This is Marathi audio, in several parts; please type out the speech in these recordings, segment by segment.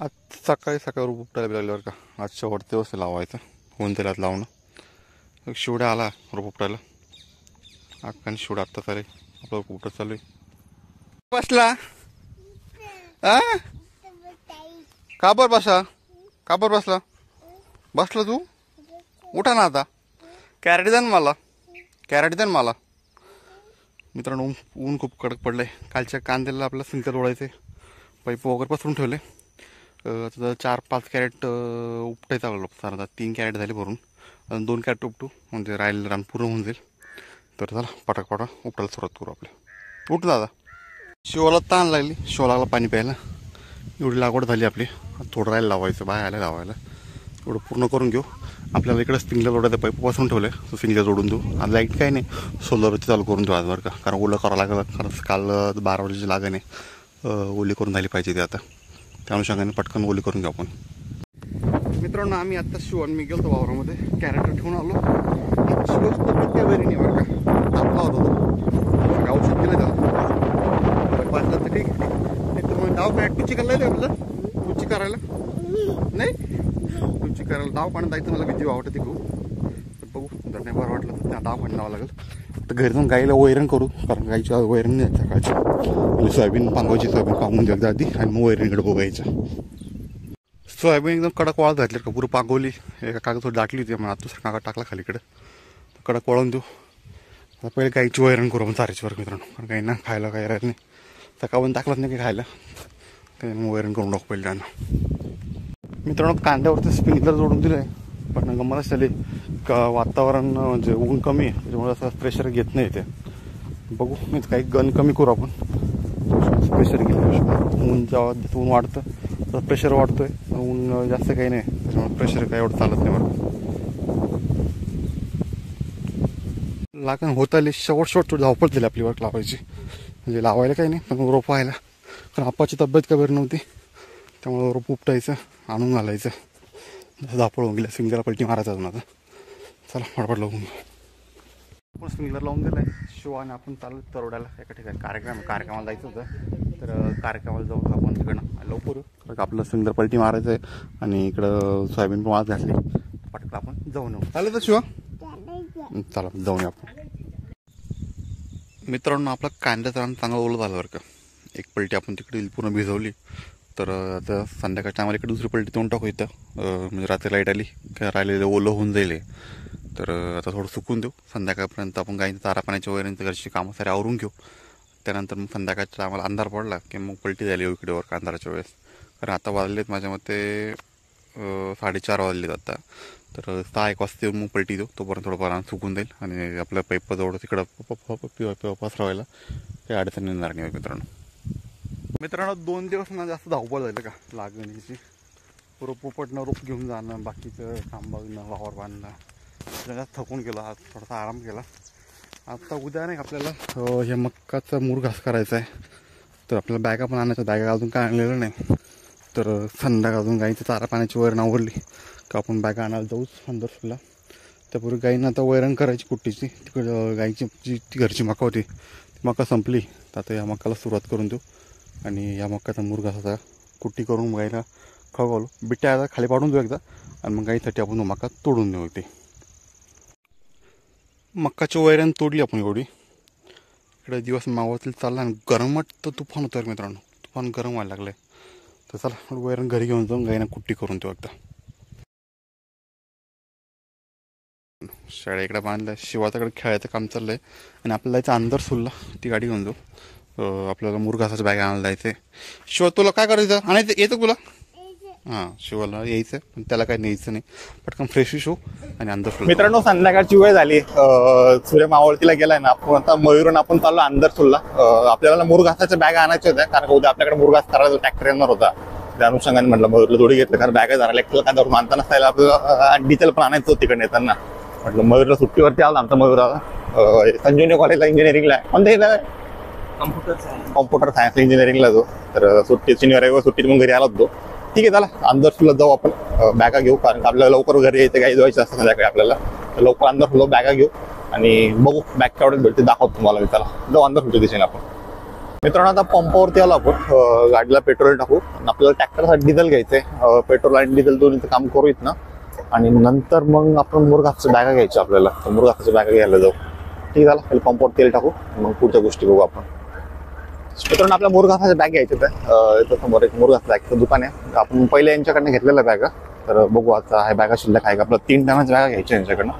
आज सकाळी सकाळी रोप उपटायला लागले बरं का. आज शेवटचे दिवस लावायचं होऊन त्याला लावणं. एक शिवड्या आला रोप उपटायला. अक्काने शिवडा आत्ता चालेल आपलं उपटत चालू आहे. बसला का बरं बसा का बरं बसला बसला तू उठा ना आता. कॅरेट द्या ना मला कॅरेट द्या ना मला. मित्रांनो ऊन खूप कडक पडलं आहे. कालच्या कांद्याला आपल्याला सिंकर ओढायचे पाईप वगैरे पसरून ठेवले. आता 4-5 कॅरेट उपटायचं लागलो सर. आता 3 कॅरेट झाले भरून अजून 2 कॅरेट उपटू म्हणजे राहिलेलं रान पूर्ण होऊन जाईल. तर चला पटापटा उपटायला सुरुवात करू. आपले उठ दादा. शिवाला ताण लागली. शिवा लागला पाणी प्यायला. एवढी लागवड झाली आपली. थोडं राहायला लावायचं बाहेर लावायला. एवढं पूर्ण करून घेऊ. आपल्याला इकडं स्प्रिंकलर जोडायचं पाईप बसून ठेवले. स्प्रिंकलर जोडून देऊ. आज लाईट काही नाही सोलरवरती चालू करून देऊ आज बरं का. कारण ओलं करावं लागलं. कारण काल 12 वाजेची लागण आहे. ओली करून झाली पाहिजे ते आता. त्या अनुषंगाने पटकन ओली करून घेऊ आपण. मित्रांनो आम्ही आत्ता शिवण मी गेलो वावरामध्ये कॅरेट ठेवून आलो. शिवच तब्येत काय बरी नाही बरं का. तापला होता औषध दिलं त्याला पाचला तर ठीक नाही. तर मग डाव काय टुची करायला आपलं टुची करायला नाही टुची करायला डाव पाण्यात जायचं मला भीती वाटते खूप. तर बघू जर नाही बरं वाटलं तर त्या डाव पाणी लावावं लागेल. तर घरी जाऊन गाईला वैरण करू. कारण गाईच्या वैरण नाही सकाळची. म्हणजे सोयाबीन पांगवायची. सोयाबीन पांगून द्यायला आधी आणि मग वैरणीकडे बघायचं. सोयाबीन एकदम कडक वाळत घातली का पुरं पागवली. एका कागद थोडी दाटली होती. मग आता दुसरा कागद टाकला खालीकडे कडक वळून देऊ. आता पहिले गाईची वैरण करू आपण चारायची बरं मित्रांनो. कारण गाईंना खायला काही राहत नाही. सकाळून टाकलंच नाही की खायला. ते मग वैरण करून टाकू पहिले त्यांना. मित्रांनो कांद्यावरती स्प्रिंकलर जोडून दिलं आहे. पण गंमत झाली का वातावरण म्हणजे ऊन कमी आहे त्याच्यामुळे असं प्रेशर घेत नाही ते. बघू मी काही गन कमी करू आपण. प्रेशर घेतलं ऊन जेव्हा ऊन वाढतं तर प्रेशर वाढतोय. ऊन जास्त काही नाही त्याच्यामुळे प्रेशर काही एवढं चालत नाही बरं. लागण होत आली. शेवट थोडी धावपळ झाली आपली वर्क लावायची. म्हणजे लावायला काही नाही पण रोप व्हायला. कारण आपाची तब्येत काय बरी नव्हती त्यामुळे रोप उपटायचं आणून घालायचं. जसं धावपळ होऊन गेलं. स्प्रिंकलर पलटी मारायचं अजून आता. चला फटाफट लावून आपण स्प्रिंकलर लावून दिलं आहे. शिवाने आपण चालू तरवड्याला एका ठिकाणी कार्यक्रमाला जायचं होतं. तर कार्यक्रमाला जाऊ आपण तिकडनं लवकर कारण आपलं स्प्रिंकलर पलटी मारायचं आहे. आणि इकडं सोयाबीन पण वाज घातली. पटकन आपण जाऊन येऊ. चालेल तर शिवा चला जाऊन येऊ आपण. मित्रांनो आपला कांद्याचं रान चांगलं ओलं झालं बरं का. एक पलटी आपण तिकडे पूर्ण भिजवली. तर आता संध्याकाळच्या आम्हाला इकडे दुसरी पलटी तोंड टाकू इथं. म्हणजे रात्री लाईट आली का राहिलेलं ओलं होऊन जाईल. तर आता थोडं सुकून देऊ. संध्याकाळपर्यंत आपण गाईंचं चारा पाण्याच्या वैरणचं घरची कामं सारे आवरून घेऊ. त्यानंतर मग संध्याकाळच्या आम्हाला अंधार पडला की मग पलटी झाली इकडे वर अंधाराच्या वेळेस. कारण आता वाजलेत माझ्या मते 4:30 वाजलेत आता. तर 6-1 वाजता येऊन मग पलटी देऊ. तोपर्यंत थोडं पारा सुकून जाईल आणि आपल्या पाईपजवळ तिकडं पसरवायला काही अडचण येणार नाही मित्रांनो. 2 दिवस ना जास्त धावपळ झालं का लागणीची. रोप उपटणं रोप घेऊन जाणं बाकीचं काम बघणं वावर बांधणं जास्त थकून गेलो. आज थोडासा आराम केला. आता उद्या नाही आपल्याला हे मक्काचा मुरघास करायचा आहे. तर आपल्याला बॅगा पण आणायच्या. बॅगा अजून काय आणलेलं नाही. तर संध्याकाळ अजून गाईचं चारा पाण्याची वैरण आवडली का आपण बॅगा आणायला जाऊच अंदरला. त्यापूर्वी गाईंना आता वैरण करायची कुट्टीची. तिकडं गाईची जी ती घरची मका होती ती मका संपली. तर आता या मकाला सुरुवात करून देऊ. आणि या मक्काचा मुरघासाचा कुट्टी करून गाईला खाऊ घालू. बिट्ट्या आता खाली पाडून देऊ एकदा. आणि मग गाईसाठी आपण मका तोडून देऊ. ते मक्काची वैरण तोडली आपण एवढी. इकडे दिवस मावळतील चालला आणि गरमट तर तुफान होतं मित्रांनो. तुफान गरम व्हायला लागलं आहे. तर चला वैरण घरी घेऊन जाऊन गाईना कुट्टी करून देऊ एकदा. शाळा इकडे बांधलं. शिवाच्याकडे खेळायचं काम चाललं आहे. आणि आपल्याला जायचं अंदर सुल्ला ती गाडी घेऊन जाऊ. आपल्याला मुरघासाचं बॅग आणायला जायचं आहे. शिवा तुला काय करायचं आणायचं येतं तुला. हां शिवाला यायचं पण त्याला काही न्यायचं नाही. पटकन फ्रेश होऊ आणि अंदर. मित्रांनो संध्याकाळची वेळ झाली. सूर्य मावळतीला गेलाय ना. आपण आता मयूरून आपण चाललो अंदर सुल्ला. आपल्याला मुरघासाच्या बॅगा आणायच्या होत्या कारण उद्या आपल्याकडे मुरघास करायचा ट्रॅक्टर येणार होता. त्या अनुषंगाने म्हटलं मयूरला थोडी घेतलं कारण बॅगा जरा लेक्चरला काय धरून आणताना नसतायला आपल्याला डिझेल पण आणायचं होतं तिकडे येताना. म्हटलं मयूरला सुट्टीवरती आला आमचा मयूर संजीवनी कॉलेजला इंजिनिअरिंगला आहे. कोणत्या कॉम्प्युटर सायन्स इंजिनिअरिंगला जो. तर सुट्टी शनिवारी सुट्टीत मग घरी आला होतो. ठीक आहे चला अंदर सुद्धा जाऊ आपण. बॅगा घेऊ कारण आपल्याला लवकर घरी यायचं काही जायचं असतं संध्याकाळी आपल्याला. लवकर अंदर सुद्धा बॅगा घेऊ आणि बघू बॅग केवढ्यात भेटते दाखवतो तुम्हाला मी. चला जाऊ अंदर सुद्धा दिसेल आपण. मित्रांनो आता पंपावरती आलो आपण. गाडीला पेट्रोल टाकू. आपल्याला ट्रॅक्टरसाठी डिझेल घ्यायचंय. पेट्रोल आणि डिझेल दोन्हीचं काम करू इथनं आणि नंतर मग आपण मुरघासच्या बॅगा घ्यायच्या आपल्याला. मुरघासच्या बॅगा घ्यायला जाऊ. ठीक झालं, पहिले पंपावर तेल टाकू मग पुढच्या गोष्टी बघू आपण. मित्रांनो आपल्या मुरघासाच्या बॅग घ्यायच्या इथं समोर एक मुरघास बॅगचं दुकान आहे. आपण पहिले यांच्याकडनं घेतलेल्या बॅगा. तर बघू आता ह्या बॅगा शिल्लक आहे का. आपल्याला 3 टनाच्या बॅगा घ्यायच्या यांच्याकडनं.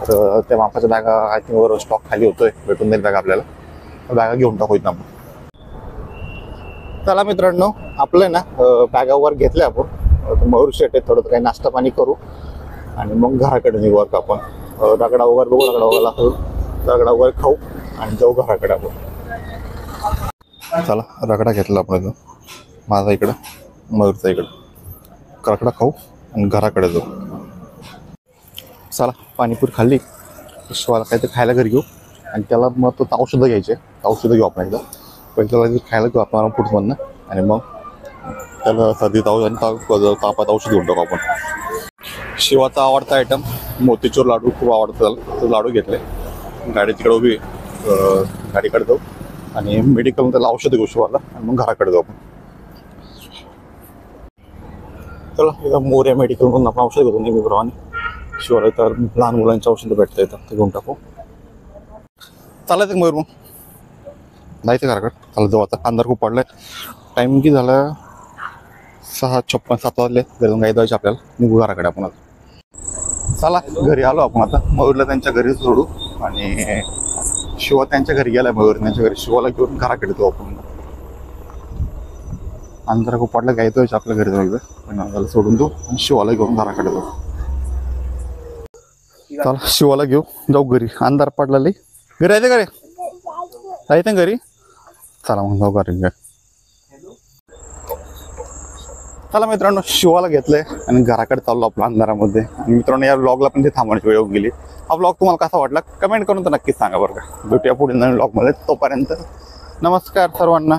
तर त्या मापाच्या बॅगा आय थिंक वर स्टॉक खाली होतोय, भेटून जाईल बॅग आपल्याला. बॅगा घेऊन टाकू इथं आपण. चला मित्रांनो आपलं ना बॅगावर घेतल्या आपण. मयूर शेट आहे, थोडं काही नाश्ता पाणी करू आणि मग घराकडे निघू आपण. रगडा वगैरे बघू, रगडा वगैरे लागतो. रगडा वगैरे खाऊ आणि जाऊ घराकडे आपण. चला रगडा घेतला आपण इथं. माझा इकडं, मयूरचा इकडं. रगडा खाऊ आणि घराकडे जाऊ. चला पाणीपुरी खाल्ली, शिवाला काहीतरी खायला घरी घेऊ आणि त्याला मग तो औषधं घ्यायचे. औषधं घेऊ आपण एकदा. पहिले त्याला खायला घेऊ आपण फूडमधनं आणि मग त्याला सर्दी ताव आणि तापात औषध घेऊन टाकू आपण. शिवाचा आवडता आयटम मोतीचूर लाडू खूप आवडतं त्याला. तो लाडू घेतले. गाडी तिकडे उभी, गाडीकडे जाऊ आणि मेडिकलमध्ये त्याला औषध घेऊ शिवाला आणि मग घराकडे जाऊ आपण. चला इथं मोर्या मेडिकलमधून आपण औषध घेतो नेहमीप्रमाणे. शिवाला तर लहान मुलांची औषधं भेटतं येतं, ते घेऊन टाकू. चालायचं मयूर मग जायचं घराकडे. चालत जाऊ आता. अंधार खूप पडलाय. टाइम किती झाला, 6:56, 7 वाजले. घरी जाऊन गाई जायचे आपल्याला. निघू घराकडे आपण आता. चला घरी आलो आपण आता. मयूरला त्यांच्या घरी सोडू आणि शिवा त्यांच्या घरी गेलाय. मयूर त्यांच्या घरी. शिवाला घेऊन घराकडे जाऊ आपण. अंधार खूप पडला, गाई जायचं आपल्या घरी जाऊ. त्याला सोडून देऊ आणि शिवाला घेऊन घराकडे जाऊ. चला शिवाला घेऊ, जाऊ घरी. अंधार पडला लई. घरी जायचं घरी, जायचं घरी. चला मग जाऊ घरी. चला मित्रांनो शिवाला घेतलंय आणि घराकडे चाललो आपल्या अंधारामध्ये. आणि मित्रांनो या व्लॉगला पण ते थांबवण्याची वेळ येऊन गेली. हा व्लॉग तुम्हाला कसा वाटला कमेंट करून तर नक्कीच सांगा बरं का. भेटूया पुढील नवीन व्लॉगमध्ये. तोपर्यंत नमस्कार सर्वांना.